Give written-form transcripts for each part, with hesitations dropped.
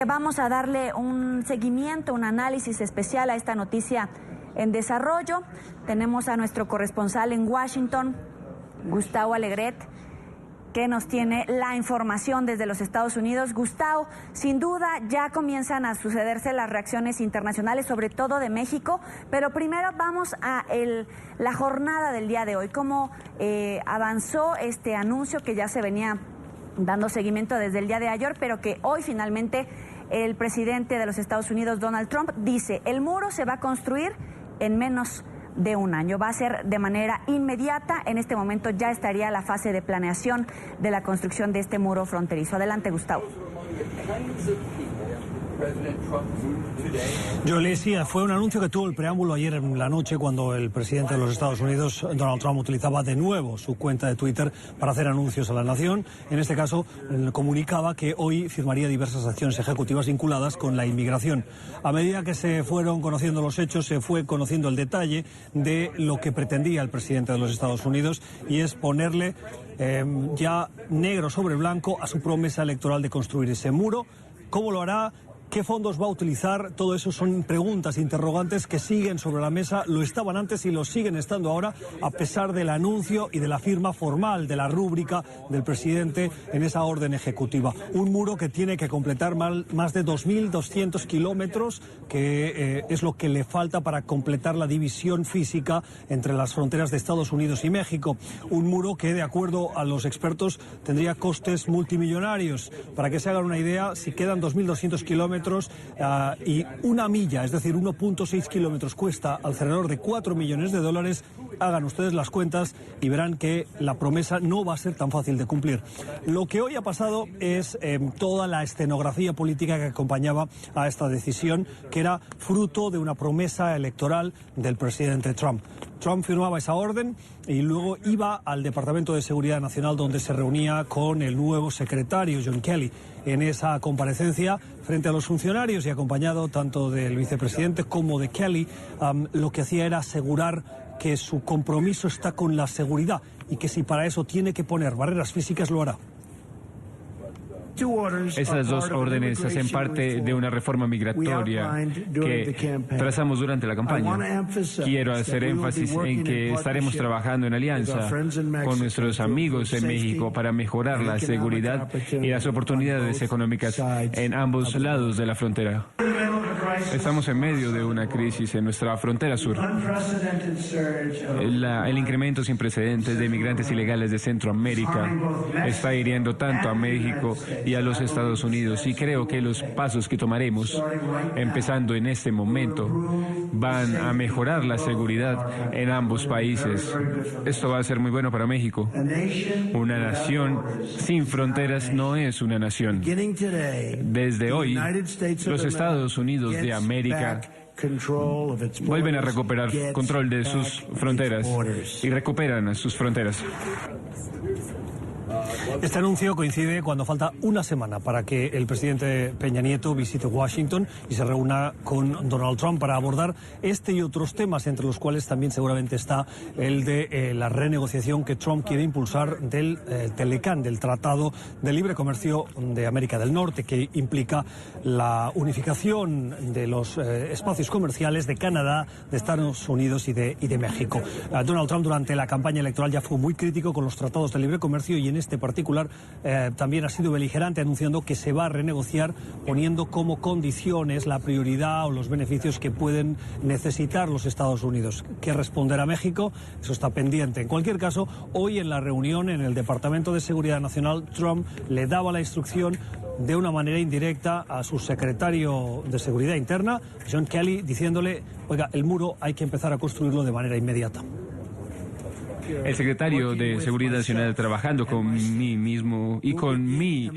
Vamos a darle un seguimiento, un análisis especial a esta noticia en desarrollo. Tenemos a nuestro corresponsal en Washington, Gustavo Alegret, que nos tiene la información desde los Estados Unidos. Gustavo, sin duda ya comienzan a sucederse las reacciones internacionales, sobre todo de México, pero primero vamos a la jornada del día de hoy. ¿Cómo avanzó este anuncio que ya se venía dando seguimiento desde el día de ayer, pero que hoy finalmente el presidente de los Estados Unidos, Donald Trump, dice: el muro se va a construir en menos de un año, va a ser de manera inmediata? En este momento ya estaría la fase de planeación de la construcción de este muro fronterizo. Adelante, Gustavo. Yolesia, fue un anuncio que tuvo el preámbulo ayer en la noche, cuando el presidente de los Estados Unidos, Donald Trump, utilizaba de nuevo su cuenta de Twitter para hacer anuncios a la nación. En este caso, comunicaba que hoy firmaría diversas acciones ejecutivas vinculadas con la inmigración. A medida que se fueron conociendo los hechos, se fue conociendo el detalle de lo que pretendía el presidente de los Estados Unidos, y es ponerle ya negro sobre blanco a su promesa electoral de construir ese muro. ¿Cómo lo hará? ¿Qué fondos va a utilizar? Todo eso son preguntas, interrogantes que siguen sobre la mesa. Lo estaban antes y lo siguen estando ahora, a pesar del anuncio y de la firma formal de la rúbrica del presidente en esa orden ejecutiva. Un muro que tiene que completar más de 2.200 kilómetros, que es lo que le falta para completar la división física entre las fronteras de Estados Unidos y México. Un muro que, de acuerdo a los expertos, tendría costes multimillonarios. Para que se hagan una idea, si quedan 2.200 kilómetros y una milla, es decir, 1.6 kilómetros, cuesta alrededor de $4 millones, hagan ustedes las cuentas y verán que la promesa no va a ser tan fácil de cumplir. Lo que hoy ha pasado es toda la escenografía política que acompañaba a esta decisión, que era fruto de una promesa electoral del presidente Trump. Trump firmaba esa orden y luego iba al Departamento de Seguridad Nacional, donde se reunía con el nuevo secretario, John Kelly. En esa comparecencia frente a los funcionarios y acompañado tanto del vicepresidente como de Kelly, lo que hacía era asegurar que su compromiso está con la seguridad y que si para eso tiene que poner barreras físicas, lo hará. Esas dos órdenes hacen parte de una reforma migratoria que trazamos durante la campaña. Quiero hacer énfasis en que estaremos trabajando en alianza con nuestros amigos en México para mejorar la seguridad y las oportunidades económicas en ambos lados de la frontera. Estamos en medio de una crisis en nuestra frontera sur. El incremento sin precedentes de migrantes ilegales de Centroamérica está hiriendo tanto a México y a los Estados Unidos, y creo que los pasos que tomaremos, empezando en este momento, van a mejorar la seguridad en ambos países. Esto va a ser muy bueno para México. Una nación sin fronteras no es una nación. Desde hoy, los Estados Unidos de América vuelven a recuperar control de sus fronteras y recuperan sus fronteras. Este anuncio coincide cuando falta una semana para que el presidente Peña Nieto visite Washington y se reúna con Donald Trump para abordar este y otros temas, entre los cuales también seguramente está el de la renegociación que Trump quiere impulsar del Telecán, del Tratado de Libre Comercio de América del Norte, que implica la unificación de los espacios comerciales de Canadá, de Estados Unidos y de México. Donald Trump durante la campaña electoral ya fue muy crítico con los tratados de libre comercio, y en este particular también ha sido beligerante, anunciando que se va a renegociar, poniendo como condiciones la prioridad o los beneficios que pueden necesitar los Estados Unidos. ¿Qué responderá México? Eso está pendiente. En cualquier caso, hoy en la reunión en el Departamento de Seguridad Nacional, Trump le daba la instrucción de una manera indirecta a su secretario de Seguridad Interna, John Kelly, diciéndole: oiga, el muro hay que empezar a construirlo de manera inmediata. El secretario de Seguridad Nacional, trabajando con mí mismo y con mi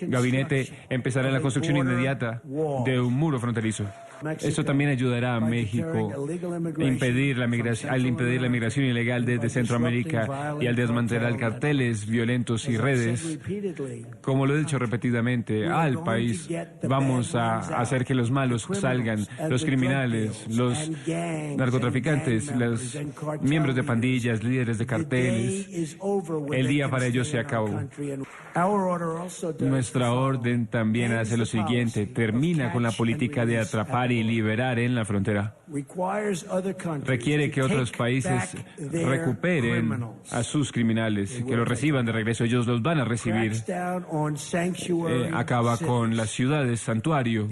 gabinete, empezará la construcción inmediata de un muro fronterizo. Esto también ayudará a México a impedir la migración ilegal desde Centroamérica y al desmantelar carteles violentos y redes. Como lo he dicho repetidamente, al país vamos a hacer que los malos salgan, los criminales, los narcotraficantes, los miembros de pandillas, líderes de carteles. El día para ellos se acabó. Nuestra orden también hace lo siguiente: termina con la política de atrapar y liberar en la frontera. Requiere que otros países recuperen a sus criminales, que los reciban de regreso. Ellos los van a recibir. Acaba con las ciudades santuario.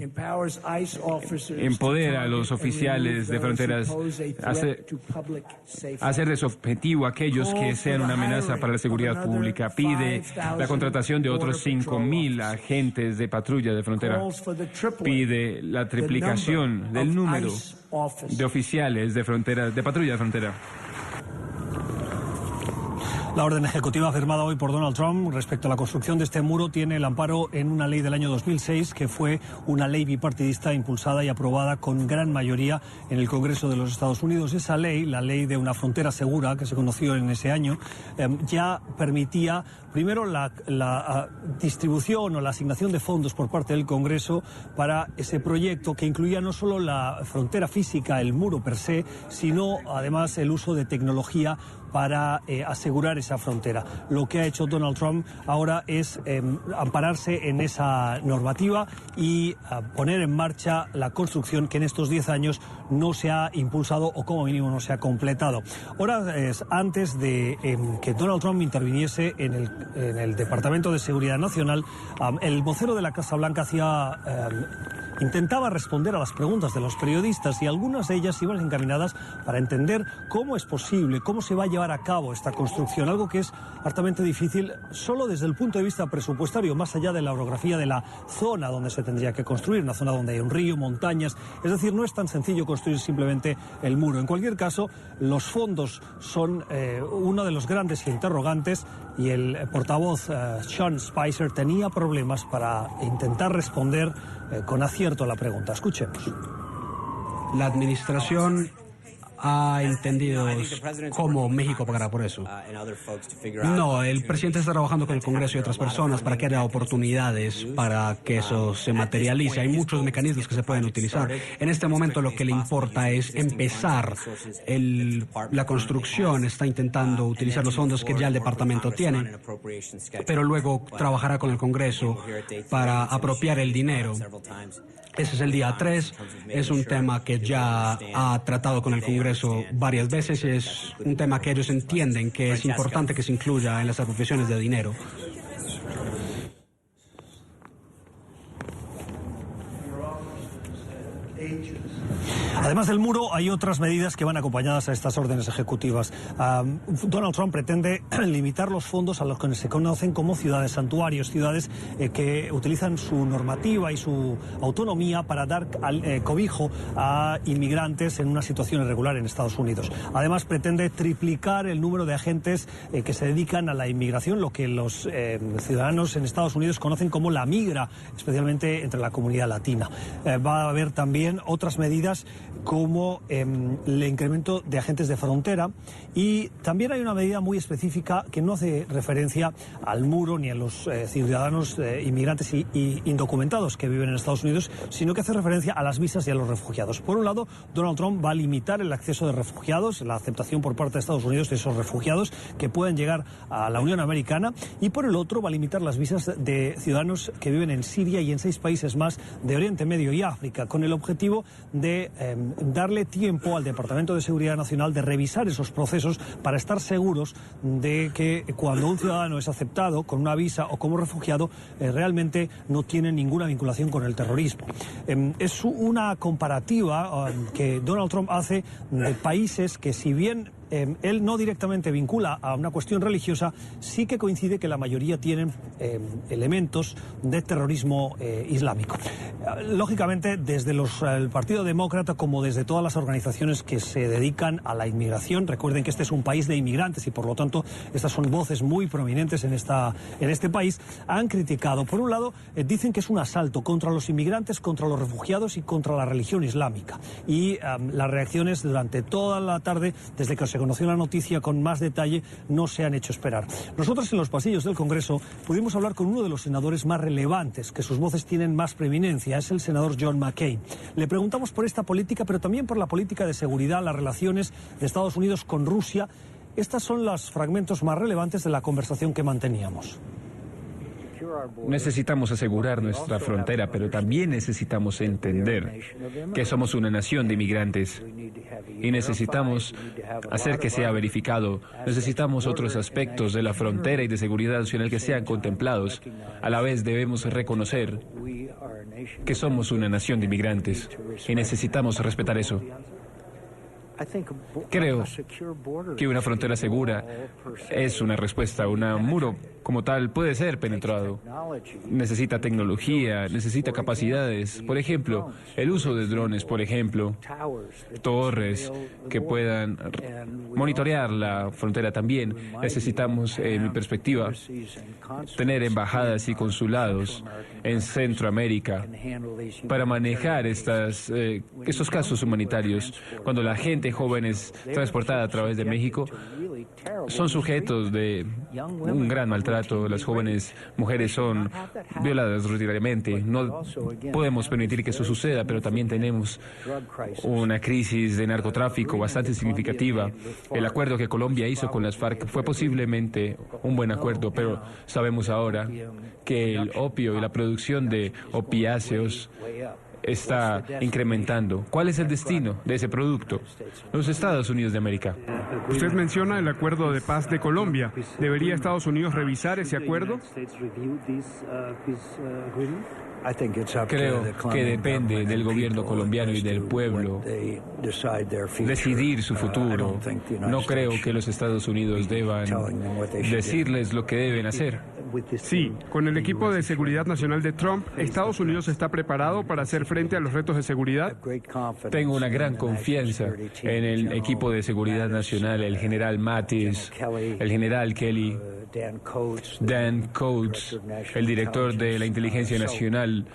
Empodera a los oficiales de fronteras a hacer de su objetivo aquellos que sean una amenaza para la seguridad pública. Pide la contratación de otros 5,000 agentes de patrulla de frontera. Pide la triplicación del número de oficiales de frontera, de patrulla de frontera. La orden ejecutiva firmada hoy por Donald Trump respecto a la construcción de este muro tiene el amparo en una ley del año 2006 que fue una ley bipartidista impulsada y aprobada con gran mayoría en el Congreso de los Estados Unidos. Esa ley, la ley de una frontera segura, que se conoció en ese año, ya permitía primero la distribución o la asignación de fondos por parte del Congreso para ese proyecto que incluía no solo la frontera física, el muro per se, sino además el uso de tecnología para asegurar esa frontera. Lo que ha hecho Donald Trump ahora es ampararse en esa normativa y poner en marcha la construcción que en estos 10 años no se ha impulsado o como mínimo no se ha completado. Horas antes de que Donald Trump interviniese en el Departamento de Seguridad Nacional, el vocero de la Casa Blanca intentaba responder a las preguntas de los periodistas y algunas de ellas iban encaminadas para entender cómo es posible, cómo se va a llevar a cabo esta construcción, algo que es hartamente difícil solo desde el punto de vista presupuestario, más allá de la orografía de la zona donde se tendría que construir, una zona donde hay un río, montañas, es decir, no es tan sencillo construir simplemente el muro. En cualquier caso, los fondos son uno de los grandes interrogantes y el portavoz Sean Spicer tenía problemas para intentar responder con acierto a la pregunta. Escuchemos. La administración ha entendido cómo México pagará por eso. No, el presidente está trabajando con el Congreso y otras personas para que haya oportunidades para que eso se materialice. Hay muchos mecanismos que se pueden utilizar. En este momento lo que le importa es empezar la construcción. Está intentando utilizar los fondos que ya el departamento tiene, pero luego trabajará con el Congreso para apropiar el dinero. Ese es el día 3, es un tema que ya ha tratado con el Congreso varias veces y es un tema que ellos entienden que es importante que se incluya en las apropiaciones de dinero. Además del muro, hay otras medidas que van acompañadas a estas órdenes ejecutivas. Donald Trump pretende limitar los fondos a los que se conocen como ciudades santuarios, ciudades que utilizan su normativa y su autonomía para dar cobijo a inmigrantes en una situación irregular en Estados Unidos. Además, pretende triplicar el número de agentes que se dedican a la inmigración, lo que los ciudadanos en Estados Unidos conocen como la migra, especialmente entre la comunidad latina. Va a haber también otras medidas como el incremento de agentes de frontera y también hay una medida muy específica que no hace referencia al muro ni a los ciudadanos inmigrantes y indocumentados que viven en Estados Unidos, sino que hace referencia a las visas y a los refugiados. Por un lado, Donald Trump va a limitar el acceso de refugiados, la aceptación por parte de Estados Unidos de esos refugiados que pueden llegar a la Unión Americana, y por el otro va a limitar las visas de ciudadanos que viven en Siria y en 6 países más de Oriente Medio y África, con el objetivo de darle tiempo al Departamento de Seguridad Nacional de revisar esos procesos para estar seguros de que cuando un ciudadano es aceptado con una visa o como refugiado, realmente no tiene ninguna vinculación con el terrorismo. Es una comparativa que Donald Trump hace de países que, si bien él no directamente vincula a una cuestión religiosa, sí que coincide que la mayoría tienen elementos de terrorismo islámico. Lógicamente, desde el Partido Demócrata como desde todas las organizaciones que se dedican a la inmigración, recuerden que este es un país de inmigrantes y por lo tanto estas son voces muy prominentes en este país, han criticado. Por un lado, dicen que es un asalto contra los inmigrantes, contra los refugiados y contra la religión islámica. Y las reacciones durante toda la tarde, desde que se conoció la noticia con más detalle, no se han hecho esperar. Nosotros en los pasillos del Congreso pudimos hablar con uno de los senadores más relevantes, que sus voces tienen más preeminencia, es el senador John McCain. Le preguntamos por esta política, pero también por la política de seguridad, las relaciones de Estados Unidos con Rusia. Estos son los fragmentos más relevantes de la conversación que manteníamos. Necesitamos asegurar nuestra frontera, pero también necesitamos entender que somos una nación de inmigrantes y necesitamos hacer que sea verificado. Necesitamos otros aspectos de la frontera y de seguridad nacional que sean contemplados. A la vez debemos reconocer que somos una nación de inmigrantes y necesitamos respetar eso. Creo que una frontera segura es una respuesta. Un muro como tal puede ser penetrado. Necesita tecnología, necesita capacidades. Por ejemplo, el uso de drones, por ejemplo, torres que puedan monitorear la frontera también. Necesitamos, en mi perspectiva, tener embajadas y consulados en Centroamérica para manejar estos casos humanitarios. Cuando la gente joven es transportada a través de México, son sujetos de un gran maltrato. Las jóvenes mujeres son violadas rutinariamente. No podemos permitir que eso suceda, pero también tenemos una crisis de narcotráfico bastante significativa. El acuerdo que Colombia hizo con las FARC fue posiblemente un buen acuerdo, pero sabemos ahora que el opio y la producción de opiáceos está incrementando. ¿Cuál es el destino de ese producto? Los Estados Unidos de América. Usted menciona el acuerdo de paz de Colombia. ¿Debería Estados Unidos revisar ese acuerdo? Creo que depende del gobierno colombiano y del pueblo decidir su futuro. No creo que los Estados Unidos deban decirles lo que deben hacer. Sí, con el equipo de seguridad nacional de Trump, ¿Estados Unidos está preparado para hacer frente a los retos de seguridad? Tengo una gran confianza en el equipo de seguridad nacional, el general Mattis, el general Kelly, Dan Coats, el director de la Inteligencia Nacional.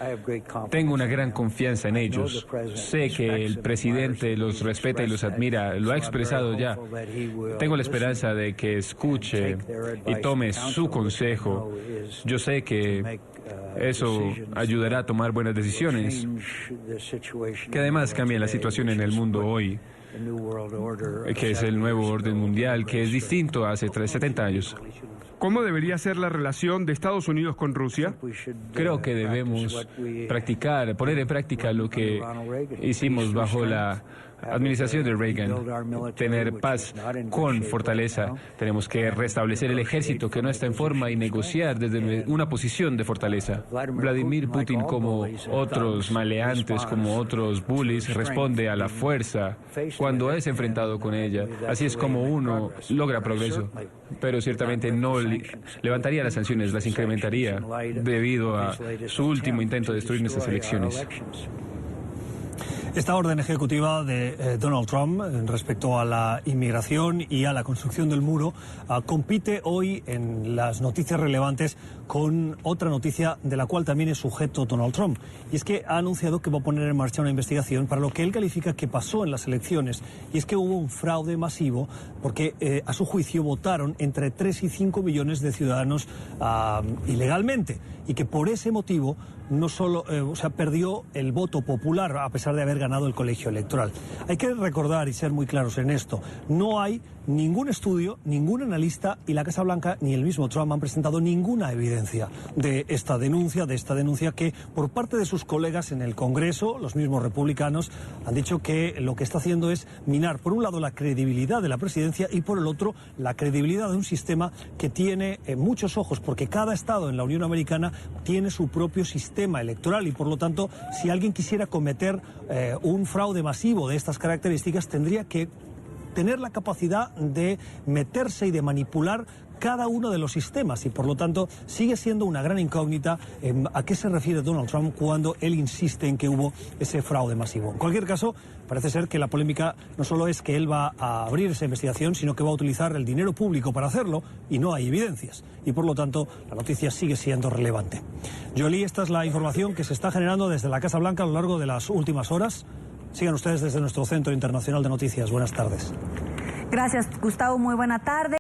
Tengo una gran confianza en ellos. Sé que el presidente los respeta y los admira, lo ha expresado ya. Tengo la esperanza de que escuche y tome su consejo. Yo sé que eso ayudará a tomar buenas decisiones, que además cambia la situación en el mundo hoy, que es el nuevo orden mundial, que es distinto a hace 70 años. ¿Cómo debería ser la relación de Estados Unidos con Rusia? Creo que debemos poner en práctica lo que hicimos bajo la administración de Reagan, tener paz con fortaleza. Tenemos que restablecer el ejército que no está en forma y negociar desde una posición de fortaleza. Vladimir Putin, como otros maleantes, como otros bullies, responde a la fuerza cuando es enfrentado con ella. Así es como uno logra progreso. Pero ciertamente no levantaría las sanciones, las incrementaría debido a su último intento de destruir nuestras elecciones. Esta orden ejecutiva de Donald Trump respecto a la inmigración y a la construcción del muro compite hoy en las noticias relevantes con otra noticia de la cual también es sujeto Donald Trump. Y es que ha anunciado que va a poner en marcha una investigación para lo que él califica que pasó en las elecciones. Y es que hubo un fraude masivo porque a su juicio votaron entre 3 y 5 millones de ciudadanos ilegalmente. Y que por ese motivo no solo, perdió el voto popular a pesar de haber ganado el colegio electoral. Hay que recordar y ser muy claros en esto. No hay ningún estudio, ningún analista y la Casa Blanca ni el mismo Trump han presentado ninguna evidencia de esta denuncia que por parte de sus colegas en el Congreso, los mismos republicanos, han dicho que lo que está haciendo es minar por un lado la credibilidad de la presidencia y por el otro la credibilidad de un sistema que tiene muchos ojos porque cada estado en la Unión Americana tiene su propio sistema electoral y por lo tanto si alguien quisiera cometer un fraude masivo de estas características tendría que tener la capacidad de meterse y de manipular cada uno de los sistemas, y por lo tanto sigue siendo una gran incógnita a qué se refiere Donald Trump cuando él insiste en que hubo ese fraude masivo. En cualquier caso, parece ser que la polémica no solo es que él va a abrir esa investigación, sino que va a utilizar el dinero público para hacerlo, y no hay evidencias, y por lo tanto la noticia sigue siendo relevante. Jolie, esta es la información que se está generando desde la Casa Blanca a lo largo de las últimas horas. Sigan ustedes desde nuestro Centro Internacional de Noticias. Buenas tardes. Gracias, Gustavo. Muy buena tarde.